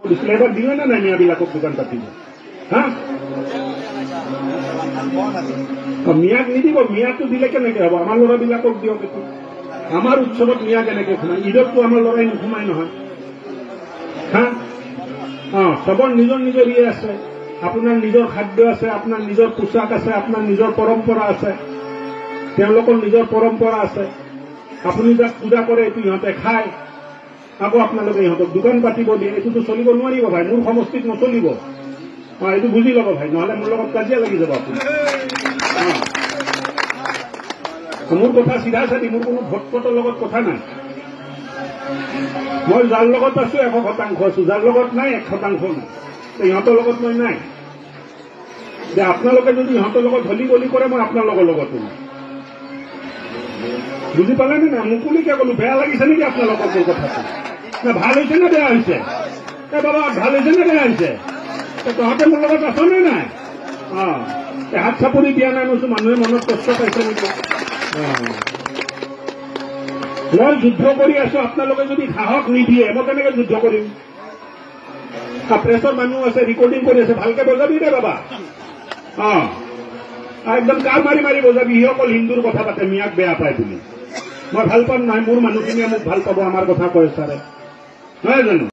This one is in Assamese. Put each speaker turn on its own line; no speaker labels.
দিছিলে এবাৰ দিলে নে নাই মিয়াবিলাকক দোকান পাতিব হা মিয়াক নিদিব মিয়াটো দিলে কেনেকে হ'ব আমাৰ ল'ৰাবিলাকক দিয়ক এইটো আমাৰ উৎসৱত মিয়া কেনেকে সোমাই ঈদততো আমাৰ ল'ৰাই নোসোমাই নহয় হা চবৰ নিজৰ নিজৰ ইয়ে আছে আপোনাৰ নিজৰ খাদ্য আছে আপোনাৰ নিজৰ পোছাক আছে আপোনাৰ নিজৰ পৰম্পৰা আছে তেওঁলোকৰ নিজৰ পৰম্পৰা আছে আপুনি যাক পূজা কৰে এইটো ইহঁতে খায় আকৌ আপোনালোকে ইহঁতক দোকান পাতিব দিয়ে এইটোতো চলিব নোৱাৰিব ভাই মোৰ সমষ্টিত নচলিব এইটো বুজি ল'ব ভাই নহ'লে মোৰ লগত কাজিয়া লাগি যাব আপুনি মোৰ কথা চিধা চাধি মোৰ কোনো ভোটপটৰ লগত কথা নাই মই যাৰ লগত আছো 100% আছো যাৰ লগত নাই 1% নাই ইহঁতৰ লগত মই নাই যে আপোনালোকে যদি ইহঁতৰ লগত হলি গলি কৰে মই আপোনালোকৰ লগতো নাই বুজি পালে নে না মুকলিকে ক'লো বেয়া লাগিছে নেকি আপোনালোকৰ মোৰ কথাটো না ভাল হৈছে নে বেয়া হৈছে বাবা ভাল হৈছে নে বেয়া হৈছে তহঁতে মোৰ লগত আছ নে নাই হাত চাপৰি দিয়া নাই কৈছো মানুহে মনত কষ্ট পাইছে নেকি মই যুদ্ধ কৰি আছো আপোনালোকে যদি সাহস নিদিয়ে মই কেনেকে যুদ্ধ কৰিম প্ৰেছৰ মানুহ আছে ৰেকৰ্ডিং কৰি আছে ভালকে বজাবি দে বাবা একদম কাৰ মাৰি মাৰি বজাবি সি অকল হিন্দুৰ কথা পাতে মিয়াক বেয়া পায় বুলি মই ভাল পাম নহয় মোৰ মানুহখিনিয়ে মোক ভাল পাব আমাৰ কথা কয় ছাৰে নহয় জানো